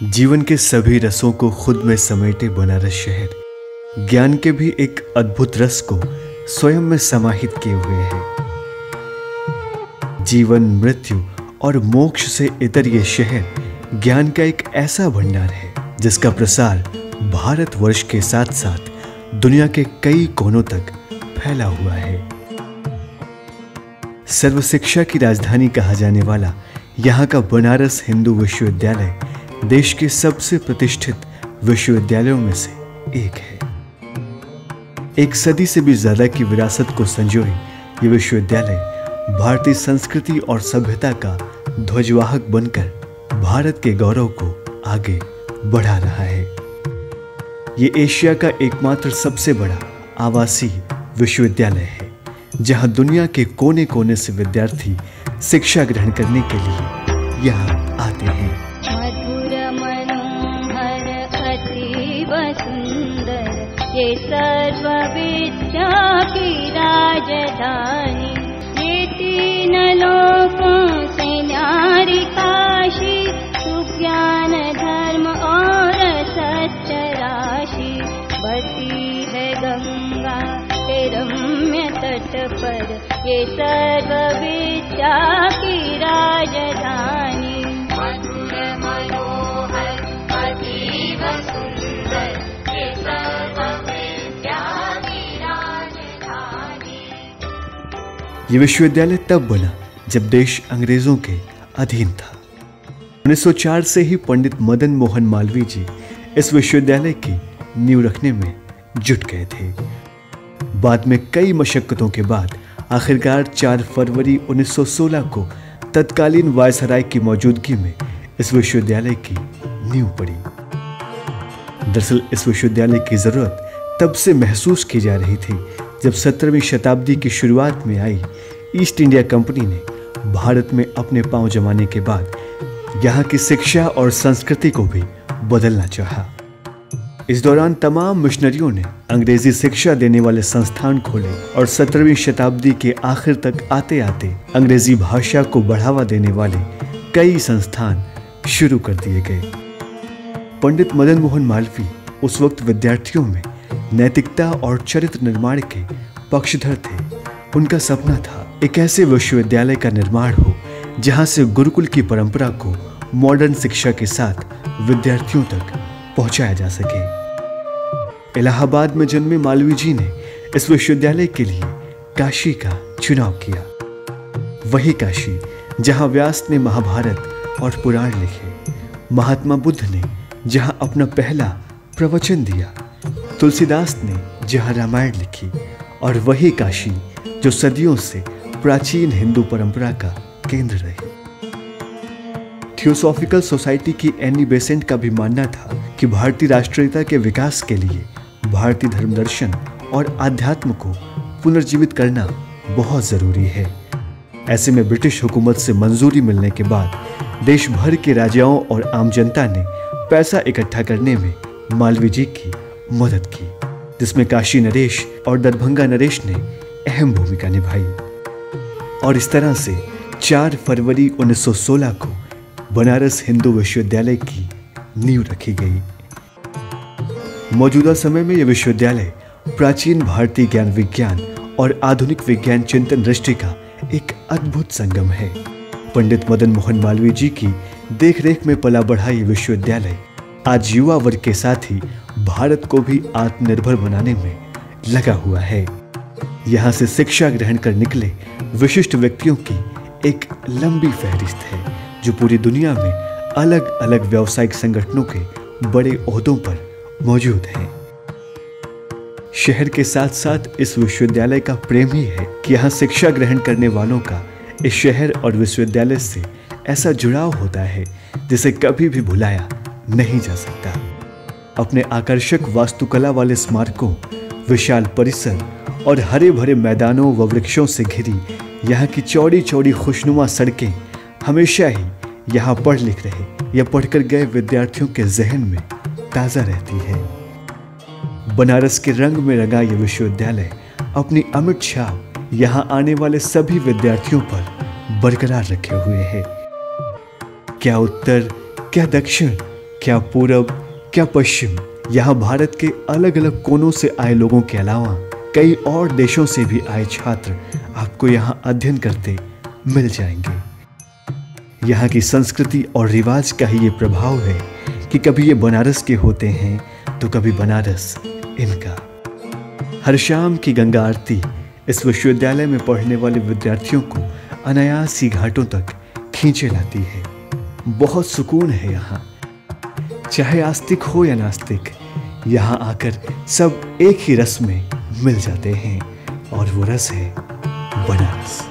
जीवन के सभी रसों को खुद में समेटे बनारस शहर ज्ञान के भी एक अद्भुत रस को स्वयं में समाहित किए हुए है। जीवन, मृत्यु और मोक्ष से इतर ये शहर ज्ञान का एक ऐसा भंडार है जिसका प्रसार भारतवर्ष के साथ साथ दुनिया के कई कोनों तक फैला हुआ है। सर्व शिक्षा की राजधानी कहा जाने वाला यहाँ का बनारस हिंदू विश्वविद्यालय देश के सबसे प्रतिष्ठित विश्वविद्यालयों में से एक है। एक सदी से भी ज्यादा की विरासत को संजोए ये विश्वविद्यालय भारतीय संस्कृति और सभ्यता का ध्वजवाहक बनकर भारत के गौरव को आगे बढ़ा रहा है। ये एशिया का एकमात्र सबसे बड़ा आवासीय विश्वविद्यालय है जहां दुनिया के कोने कोने से विद्यार्थी शिक्षा ग्रहण करने के लिए यहाँ आते हैं। सुंदर ये सर्व विद्या की राजधानी, ये तीन लोकों से न्यारी काशी, सुज्ञान धर्म और सत्य राशि, बसी है गंगा के रम्य तट पर ये सर्व विद्या की राजधानी। ये विश्वविद्यालय तब बना जब देश अंग्रेजों के अधीन था। 1904 से ही पंडित मदन मोहन मालवीय जी इस विश्वविद्यालय की नींव रखने में जुट गए थे। बाद में कई मशक्कतों के बाद आखिरकार 4 फरवरी 1916 को तत्कालीन वायसराय की मौजूदगी में इस विश्वविद्यालय की नींव पड़ी। दरअसल इस विश्वविद्यालय की जरूरत तब से महसूस की जा रही थी जब 17वीं शताब्दी की शुरुआत में आई ईस्ट इंडिया कंपनी ने भारत में अपने पांव जमाने के बाद यहाँ की शिक्षा और संस्कृति को भी बदलना चाहा। इस दौरान तमाम मिशनरियों ने अंग्रेजी शिक्षा देने वाले संस्थान खोले और 17वीं शताब्दी के आखिर तक आते आते अंग्रेजी भाषा को बढ़ावा देने वाले कई संस्थान शुरू कर दिए गए। पंडित मदन मोहन मालवीय उस वक्त विद्यार्थियों में नैतिकता और चरित्र निर्माण के पक्षधर थे। उनका सपना था एक ऐसे विश्वविद्यालय का निर्माण हो जहां से गुरुकुल की परंपरा को मॉडर्न शिक्षा के साथ विद्यार्थियों तक पहुंचाया जा सके। इलाहाबाद में जन्मे मालवीय जी ने इस विश्वविद्यालय के लिए काशी का चुनाव किया। वही काशी जहां व्यास ने महाभारत और पुराण लिखे, महात्मा बुद्ध ने जहां अपना पहला प्रवचन दिया, तुलसीदास ने जहां रामायण लिखी, और वही काशी जो सदियों से प्राचीन हिंदू परंपरा का केंद्र रही। थियोसॉफिकल सोसाइटी की एनी बेसेंट का भी मानना था कि भारतीय राष्ट्रीयता के विकास के लिए भारतीय धर्मदर्शन और आध्यात्म को पुनर्जीवित करना बहुत जरूरी है। ऐसे में ब्रिटिश हुकूमत से मंजूरी मिलने के बाद देश भर के राजाओं और आम जनता ने पैसा इकट्ठा करने में मालवीय जी की मदद की, जिसमें काशी नरेश और दरभंगा नरेश ने अहम भूमिका निभाई। और इस तरह से 4 फरवरी 1916 को बनारस हिंदू विश्वविद्यालय की नींव रखी गई। मौजूदा समय में यह विश्वविद्यालय प्राचीन भारतीय ज्ञान विज्ञान और आधुनिक विज्ञान चिंतन दृष्टि का एक अद्भुत संगम है। पंडित मदन मोहन मालवीय जी की देखरेख में पला बढ़ा ये विश्वविद्यालय आज युवा वर्ग के साथ ही भारत को भी आत्मनिर्भर बनाने में लगा हुआ है। यहाँ से शिक्षा ग्रहण कर निकले विशिष्ट व्यक्तियों की एक लंबी फहरिस्त है जो पूरी दुनिया में अलग अलग व्यावसायिक संगठनों के बड़े ओहदों पर मौजूद हैं। शहर के साथ साथ इस विश्वविद्यालय का प्रेम ही है कि यहाँ शिक्षा ग्रहण करने वालों का इस शहर और विश्वविद्यालय से ऐसा जुड़ाव होता है जिसे कभी भी भुलाया नहीं जा सकता। अपने आकर्षक वास्तुकला वाले स्मारकों, विशाल परिसर और हरे भरे मैदानों व वृक्षों से घिरी यहाँ की चौड़ी चौड़ी खुशनुमा सड़कें हमेशा ही यहाँ पढ़ लिख रहे या पढ़कर गए विद्यार्थियों के जहन में ताज़ा रहती है। बनारस के रंग में रंगा ये विश्वविद्यालय अपनी अमिट छाप यहाँ आने वाले सभी विद्यार्थियों पर बरकरार रखे हुए है। क्या उत्तर, क्या दक्षिण, क्या पूरब, क्या पश्चिम, यहाँ भारत के अलग अलग कोनों से आए लोगों के अलावा कई और देशों से भी आए छात्र आपको यहाँ अध्ययन करते मिल जाएंगे। यहाँ की संस्कृति और रिवाज का ही ये प्रभाव है कि कभी ये बनारस के होते हैं तो कभी बनारस इनका। हर शाम की गंगा आरती इस विश्वविद्यालय में पढ़ने वाले विद्यार्थियों को अनायास ही घाटों तक खींचे लाती है। बहुत सुकून है यहाँ, चाहे आस्तिक हो या नास्तिक, यहाँ आकर सब एक ही रस में मिल जाते हैं और वो रस है बनारस।